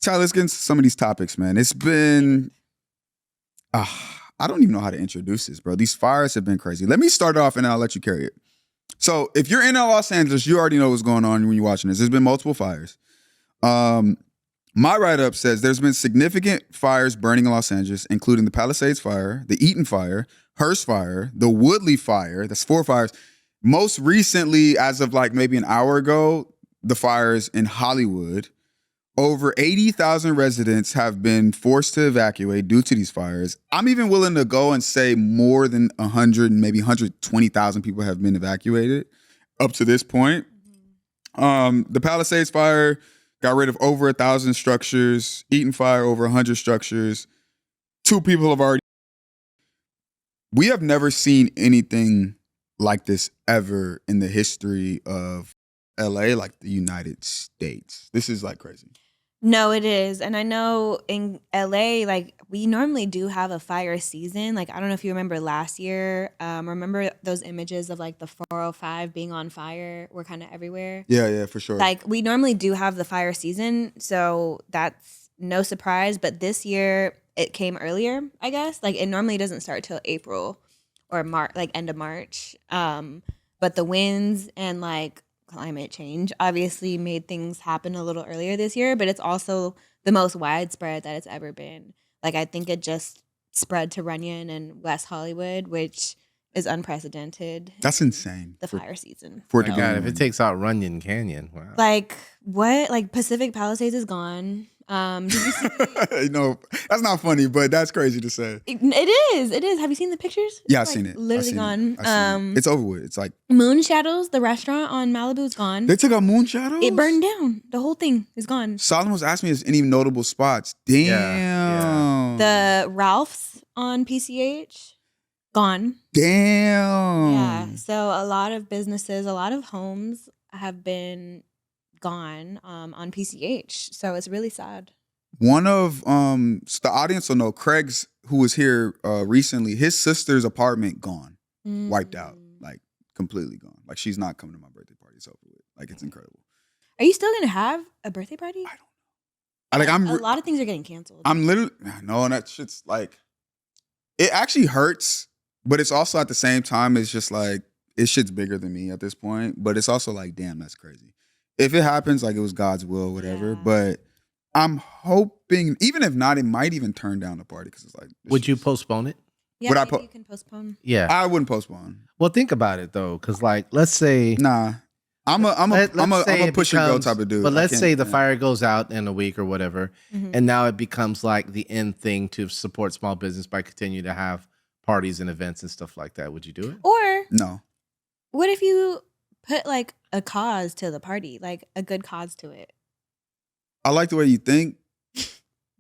Ty, let's get into some of these topics, man. It's been, I don't even know how to introduce this, bro. These fires have been crazy. Let me start off and then I'll let you carry it. So if you're in Los Angeles, you already know what's going on when you're watching this. There's been multiple fires. My write-up says there's been significant fires burning in Los Angeles, including the Palisades fire, the Eaton fire, Hearst fire, the Woodley fire. That's 4 fires. Most recently, as of like maybe an hour ago, the fires in Hollywood. Over 80,000 residents have been forced to evacuate due to these fires. I'm even willing to go and say more than 100, maybe 120,000 people have been evacuated up to this point. The Palisades fire got rid of over 1,000 structures. Eaton fire, over 100 structures. 2 people have already. We have never seen anything like this ever in the history of LA, like the United States. This is like crazy. No, it is. And I know in LA, like we normally do have a fire season. Like, I don't know if you remember last year. Remember those images of like the 405 being on fire were kind of everywhere? Yeah, for sure. Like we normally do have the fire season. So that's no surprise. But this year it came earlier, I guess. Like it normally doesn't start till April or March, like end of March. But the winds and like climate change obviously made things happen a little earlier this year, but it's also the most widespread that it's ever been. Like I think it just spread to Runyon and West Hollywood, which is unprecedented. That's insane. The fire season. Oh my God, if it takes out Runyon Canyon, wow. Like what? Like Pacific Palisades is gone. Did you see? No, that's not funny, but that's crazy to say. It is. Have you seen the pictures? Yeah, I've like seen it. Literally gone. It's over with. It's like Moon Shadows, the restaurant on Malibu, is gone. They took out Moon Shadows? It burned down. The whole thing is gone. Solomon was asking me if there's any notable spots. Damn. Yeah. The Ralph's on PCH, gone. Damn. Yeah. So a lot of businesses, a lot of homes have been gone on PCH. So it's really sad. One of the audience will know, Craig's, who was here recently, his sister's apartment gone. Wiped out. Like completely gone. Like she's not coming to my birthday party. It's over with. Like it's incredible. Are you still gonna have a birthday party? I don't know. A lot of things are getting canceled. I'm literally no, and that shit's like, it actually hurts, but it's also at the same time, it's just like, it shit's bigger than me at this point. But it's also like, damn, that's crazy. If it happens, like it was God's will, whatever. Yeah. But I'm hoping, even if not, it might even turn down the party because it's like. Would you postpone it? Yeah, maybe you can postpone. Yeah, I wouldn't postpone. Well, think about it though, because like, let's say, nah, I'm a push and go type of dude. But let's say the fire goes out in a week or whatever, and now it becomes like the end thing to support small business by continuing to have parties and events and stuff like that. Would you do it? Or no. What if you put like a cause to the party, like a good cause to it? I like the way you think,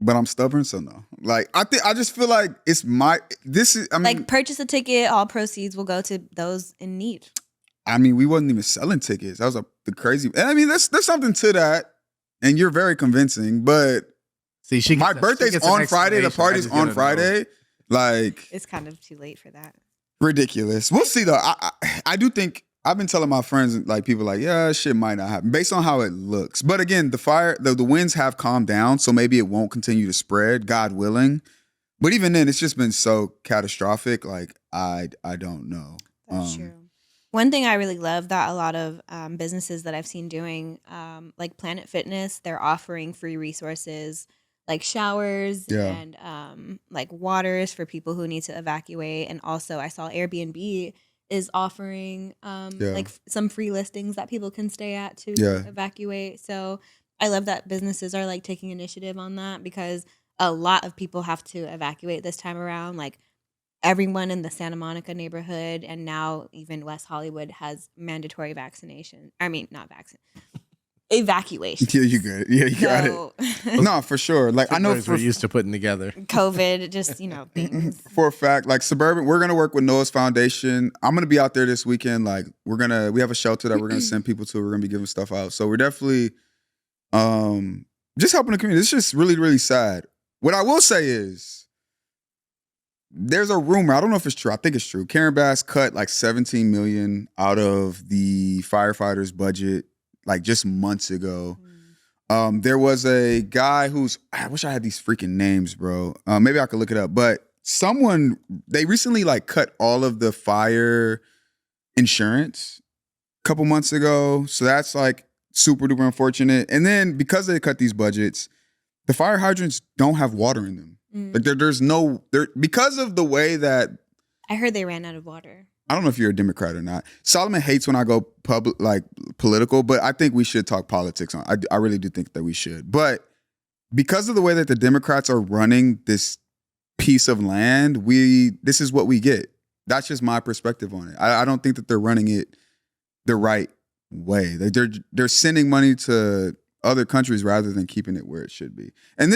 but I'm stubborn, so no. Like I just feel like it's like purchase a ticket, all proceeds will go to those in need. I mean, we wasn't even selling tickets. That was the crazy. I mean, there's something to that, and you're very convincing. But see, my birthday's on Friday. The party's on Friday. Like it's kind of too late for that. Ridiculous. We'll see though. I do think I've been telling my friends, like people like, yeah, shit might not happen based on how it looks. But again, the winds have calmed down, so maybe it won't continue to spread, God willing. But even then, it's just been so catastrophic. Like I don't know. That's true. One thing I really love that a lot of businesses that I've seen doing, like Planet Fitness, they're offering free resources like showers and like waters for people who need to evacuate. And also I saw Airbnb is offering like some free listings that people can stay at to evacuate. So I love that businesses are like taking initiative on that because a lot of people have to evacuate this time around. Like everyone in the Santa Monica neighborhood and now even West Hollywood has mandatory vaccination. I mean, not vaccine. Evacuation. Yeah, you good. Yeah, you got it. No, for sure. Like I know we're used to putting together COVID, just things. For a fact, like Suburban, we're gonna work with Noah's Foundation. I'm gonna be out there this weekend. Like we have a shelter that we're gonna send people to. We're gonna be giving stuff out. So we're definitely just helping the community. It's just really, really sad. What I will say is there's a rumor. I don't know if it's true. I think it's true. Karen Bass cut like $17 million out of the firefighters' budget like just months ago. There was a guy I wish I had these freaking names, bro. Maybe I could look it up. But they recently like cut all of the fire insurance a couple months ago. So that's like super duper unfortunate. And then because they cut these budgets, the fire hydrants don't have water in them. Like there's no because of the way that I heard they ran out of water. I don't know if you're a Democrat or not. Solomon hates when I go political, but I think we should talk politics on. I really do think that we should. But because of the way that the Democrats are running this piece of land, this is what we get. That's just my perspective on it. I don't think that they're running it the right way. They're sending money to other countries rather than keeping it where it should be. And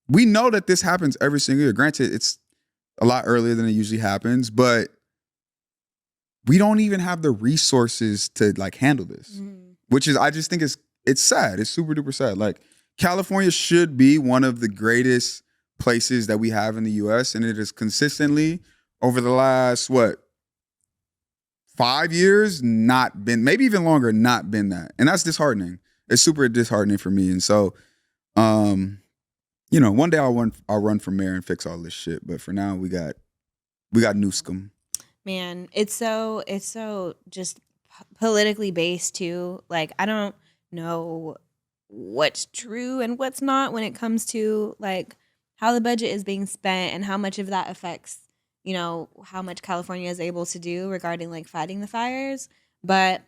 we know that this happens every single year. Granted, it's a lot earlier than it usually happens, but we don't even have the resources to like handle this, which is, I just think it's sad. It's super duper sad. Like California should be one of the greatest places that we have in the US. And it has consistently over the last, 5 years, not been, maybe even longer, not been that. And that's disheartening. It's super disheartening for me. And so, one day I'll run for mayor and fix all this shit. But for now, we got Newscomb. Man, it's so just politically based too. Like I don't know what's true and what's not when it comes to like how the budget is being spent and how much of that affects, how much California is able to do regarding like fighting the fires. But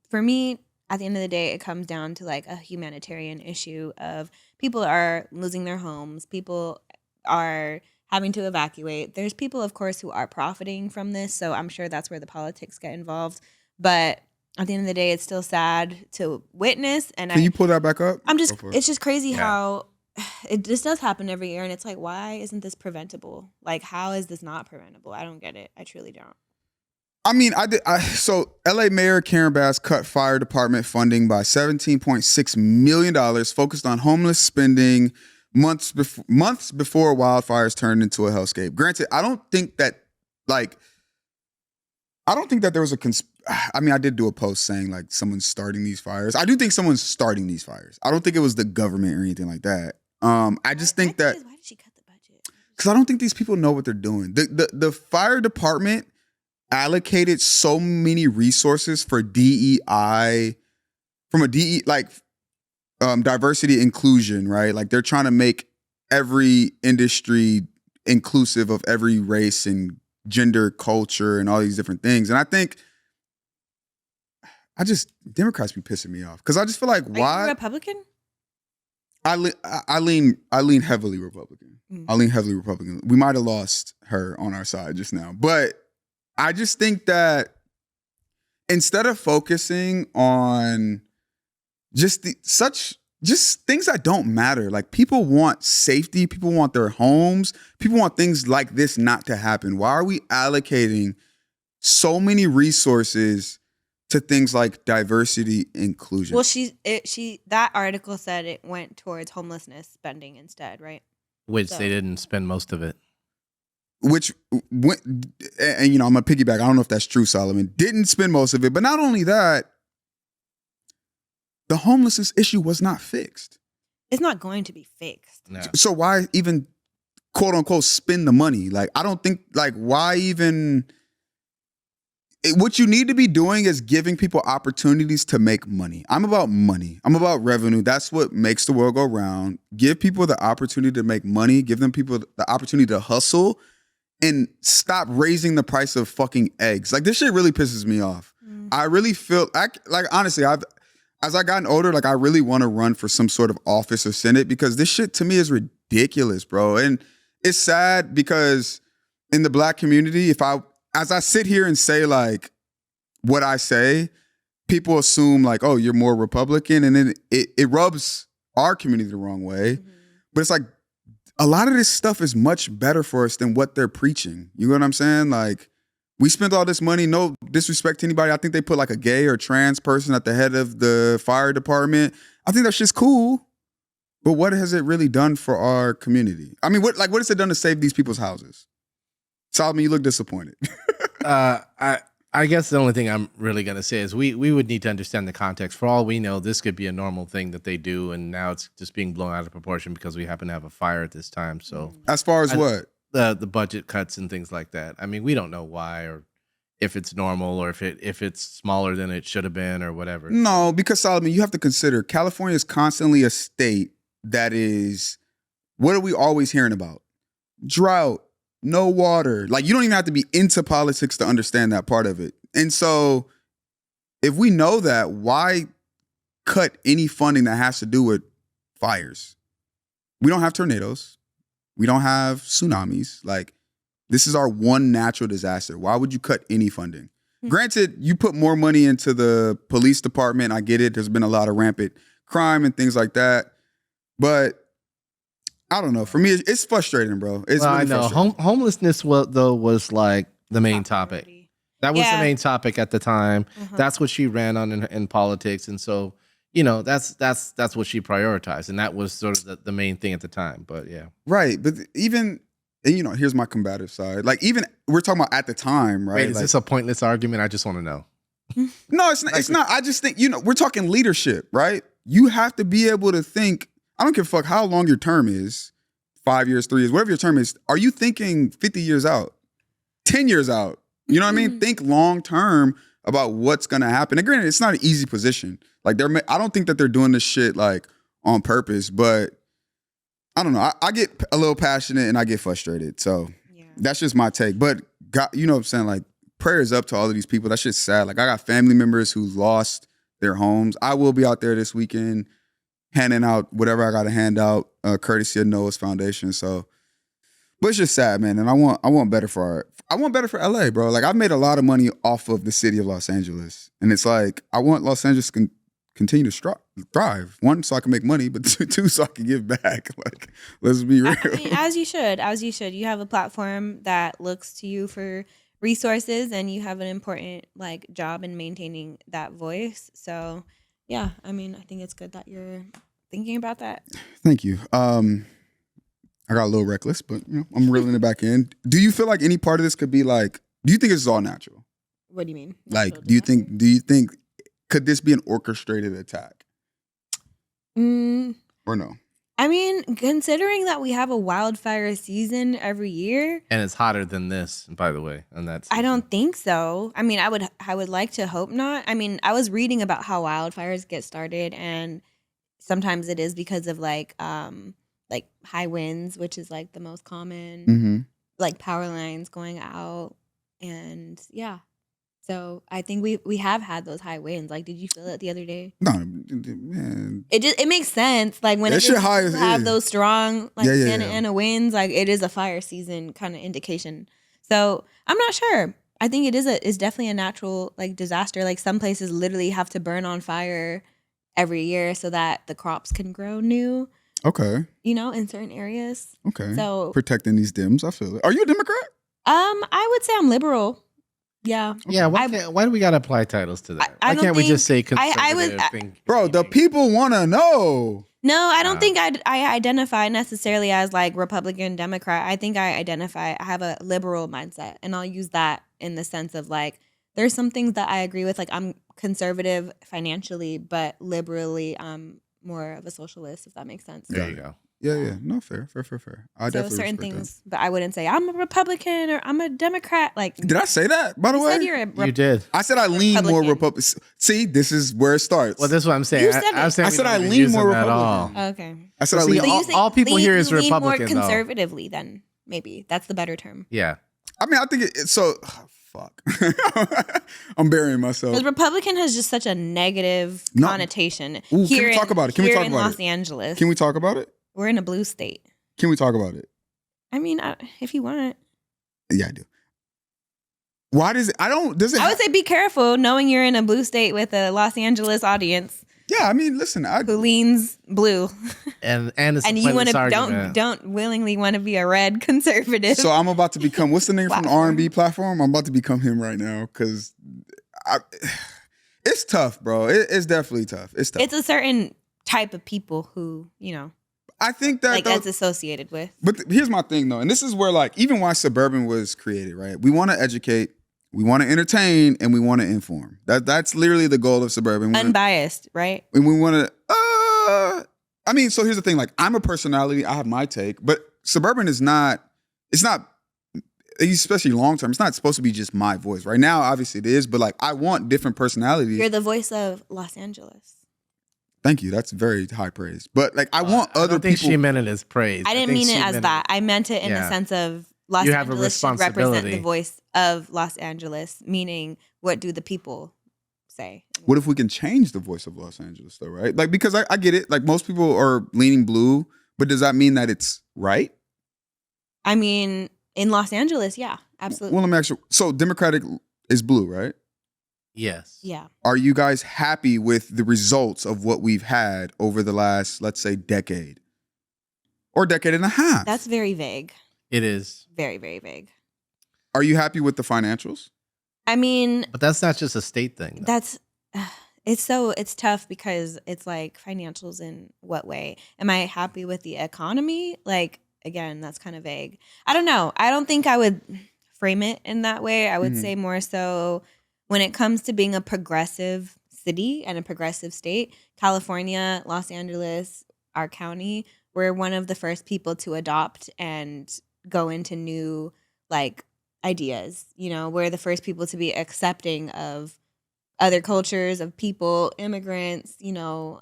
for me, at the end of the day, it comes down to like a humanitarian issue of people are losing their homes, people are having to evacuate. There's people, of course, who are profiting from this, so I'm sure that's where the politics get involved. But at the end of the day, it's still sad to witness. And Can you pull that back up? It's just crazy how this does happen every year, and it's like, why isn't this preventable? Like, how is this not preventable? I don't get it. I truly don't. I mean, so LA Mayor Karen Bass cut fire department funding by $17.6 million, focused on homeless spending months before wildfires turned into a hellscape. Granted, I don't think that there was I did do a post saying like someone's starting these fires. I do think someone's starting these fires. I don't think it was the government or anything like that. I just think that why did she cut the budget? Because I don't think these people know what they're doing. The fire department allocated so many resources for DEI from a diversity inclusion, right? Like they're trying to make every industry inclusive of every race and gender, culture, and all these different things. And I think Democrats be pissing me off because I just feel like why Are you Republican? I lean heavily Republican. I lean heavily Republican. We might have lost her on our side just now, but I just think that instead of focusing on just things that don't matter, like people want safety, people want their homes, people want things like this not to happen. Why are we allocating so many resources to things like diversity inclusion? Well, that article said it went towards homelessness spending instead, right? Which they didn't spend most of it. Which went, and I'm gonna piggyback. I don't know if that's true, Solomon. Didn't spend most of it, but not only that, the homelessness issue was not fixed. It's not going to be fixed. No. So why even quote unquote spend the money? Like I don't think why even. What you need to be doing is giving people opportunities to make money. I'm about money. I'm about revenue. That's what makes the world go round. Give people the opportunity to make money. Give them people the opportunity to hustle. And stop raising the price of fucking eggs. Like this shit really pisses me off. I really feel honestly, as I gotten older, I really want to run for some sort of office or Senate because this shit to me is ridiculous, bro. And it's sad because in the Black community, as I sit here and say what I say, people assume oh, you're more Republican, and then it rubs our community the wrong way. But it's a lot of this stuff is much better for us than what they're preaching. You know what I'm saying? We spent all this money, no disrespect to anybody. I think they put a gay or trans person at the head of the fire department. I think that's just cool. But what has it really done for our community? I mean, what has it done to save these people's houses? Solomon, you look disappointed. I I guess the only thing I'm really going to say is we would need to understand the context. For all we know, this could be a normal thing that they do, and now it's just being blown out of proportion because we happen to have a fire at this time. So As far as what? The budget cuts and things like that. I mean, we don't know why or if it's normal or if it's smaller than it should have been or whatever. No, because Solomon, you have to consider California is constantly a state that is, what are we always hearing about? Drought, no water. Like, you don't even have to be into politics to understand that part of it. And so if we know that, why cut any funding that has to do with fires? We don't have tornadoes. We don't have tsunamis. Like, this is our one natural disaster. Why would you cut any funding? Granted, you put more money into the police department. I get it. There's been a lot of rampant crime and things like that. But I don't know. For me, it's frustrating, bro. It's really I know. Homelessness was like the main topic. That was the main topic at the time. That's what she ran on in politics. And so, that's what she prioritized. And that was sort of the main thing at the time. But yeah. Right. But even, and here's my combative side. Like, even we're talking about at the time, right? Wait, is this a pointless argument? I just want to know. No, it's not. It's not. I just think, we're talking leadership, right? You have to be able to think. I don't give a fuck how long your term is, 5 years, 3 years, whatever your term is. Are you thinking 50 years out, 10 years out? You know what I mean? Think long term about what's going to happen. And granted, it's not an easy position. Like, I don't think that they're doing this shit like on purpose, but I don't know. I get a little passionate and I get frustrated. So that's just my take. But God, you know what I'm saying? Like, prayers up to all of these people. That shit's sad. Like, I got family members who lost their homes. I will be out there this weekend handing out whatever I got to hand out, courtesy of Noah's Foundation. So, but it's just sad, man. And I want better for LA, bro. Like, I've made a lot of money off of the city of Los Angeles. And it's like, I want Los Angeles to continue to thrive. One, so I can make money, but two, so I can give back. Like, let's be real. I mean, as you should. You have a platform that looks to you for resources, and you have an important job in maintaining that voice. So yeah, I mean, I think it's good that you're thinking about that. Thank you. I got a little reckless, but I'm reeling it back in. Do you feel like any part of this could be like, do you think this is all natural? What do you mean? Like, do you think could this be an orchestrated attack? Or no? I mean, considering that we have a wildfire season every year, and it's hotter than this, by the way, and that's. I don't think so. I mean, I would like to hope not. I mean, I was reading about how wildfires get started, and sometimes it is because of high winds, which is the most common, power lines going out, and yeah. So I think we have had those high winds. Like, did you feel it the other day? No, man. It makes sense. Like, when it have those strong Santa Ana winds, it is a fire season kind of indication. So I'm not sure. I think it's definitely a natural disaster. Like, some places literally have to burn on fire every year so that the crops can grow new. Okay. In certain areas. Okay. So protecting these Dems, I feel it. Are you a Democrat? I would say I'm liberal. Yeah. Yeah. Why do we gotta apply titles to that? Why can't we just say conservative? Bro, the people want to know. No, I don't think I identify necessarily as Republican, Democrat. I think I have a liberal mindset, and I'll use that in the sense of there's some things that I agree with. I'm conservative financially, but liberally, I'm more of a socialist, if that makes sense. There you go. Yeah. No, fair. I definitely certain respect things, that. but I wouldn't say I'm a Republican or I'm a Democrat. Did I say that? By the way, You did. I said I lean more Republican. See, this is where it starts. Well, this is what I'm saying. You said I said I lean more at all. Republican. Okay. I said I lean. All people hear is lean Republican, more conservatively, then maybe that's the better term. Yeah. I mean, I think it's so. Fuck. I'm burying myself. Because Republican has just such a negative connotation. Ooh, can we talk about it? Can we talk about Los Angeles. Can we talk about it? We're in a blue state. Can we talk about it? I mean, if you want. Yeah, I do. Why does it? I would say be careful knowing you're in a blue state with a Los Angeles audience. Yeah, I mean, listen, who leans blue, and it's and you want to don't willingly want to be a red conservative. So I'm about to become what's the name from the R&B platform? I'm about to become him right now because it's tough, bro. It's definitely tough. It's tough. It's a certain type of people who I think that that's associated with. But here's my thing though, and this is where even why Suburban was created, right? We want to educate We want to entertain and we want to inform. That's literally the goal of Suburban. Unbiased, right? And we want to. I mean, so here's the thing. Like, I'm a personality. I have my take, but Suburban is not. It's not. Especially long term, it's not supposed to be just my voice. Right now, obviously it is, but like I want different personalities. You're the voice of Los Angeles. Thank you. That's very high praise. But like I want other people. I don't think she meant it as praise. I didn't mean it as that. I meant it in the sense of Los Angeles should represent the voice of Los Angeles, meaning what do the people say? What if we can change the voice of Los Angeles though, right? Like, because I get it. Like most people are leaning blue, but does that mean that it's right? I mean, in Los Angeles, yeah, absolutely. Well, let me ask you. So Democratic is blue, right? Yes. Yeah. Are you guys happy with the results of what we've had over the last, let's say, decade or decade and a half? That's very vague. It is. Very, very vague. Are you happy with the financials? I mean, but that's not just a state thing. Though. It's tough because it's like financials in what way? Am I happy with the economy? Like, again, that's kind of vague. I don't know. I don't think I would frame it in that way. I would say more so when it comes to being a progressive city and a progressive state, California, Los Angeles, our county, we're one of the first people to adopt and go into new like ideas. You know, we're the first people to be accepting of other cultures, of people, immigrants, you know,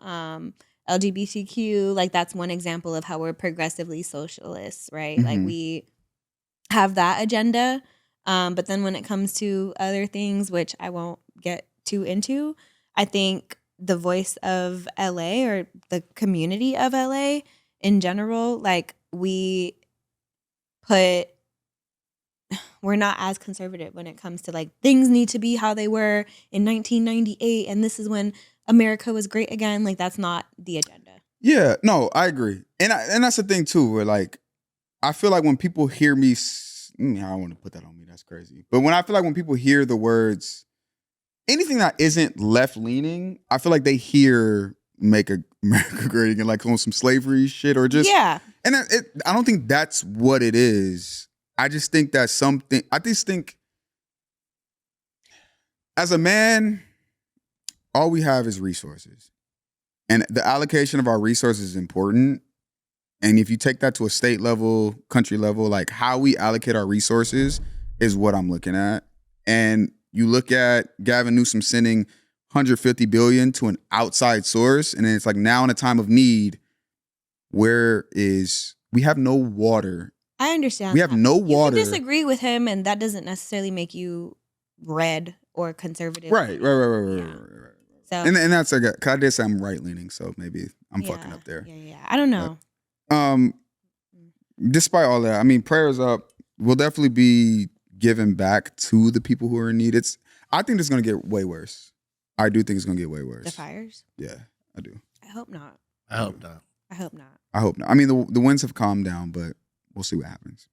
LGBTQ. Like that's one example of how we're progressively socialists, right? Like we have that agenda. But then when it comes to other things, which I won't get too into, I think the voice of LA or the community of LA in general, like we're not as conservative when it comes to like things need to be how they were in 1998 and this is when America was great again. Like that's not the agenda. Yeah, no, I agree. And that's the thing too, where like I feel like when people hear me, I don't want to put that on me. That's crazy. But when I feel like when people hear the words, anything that isn't left leaning, I feel like they hear "Make America Great Again," like on some slavery shit or just And I don't think that's what it is. I just think that's something. I just think as a man, all we have is resources, and the allocation of our resources is important. And if you take that to a state level, country level, like how we allocate our resources is what I'm looking at. And you look at Gavin Newsom sending $150 billion to an outside source, and then it's like now in a time of need, we have no water. I understand. We have no water. You can disagree with him, and that doesn't necessarily make you red or conservative. Right. So, and that's cause I did say I'm right leaning, so maybe I'm fucking up there. Yeah. I don't know. Despite all that, I mean, prayers up. We'll definitely be giving back to the people who are in need. I think it's going to get way worse. I do think it's going to get way worse. The fires? Yeah, I do. I hope not. I hope not. I mean, the winds have calmed down, but we'll see what happens.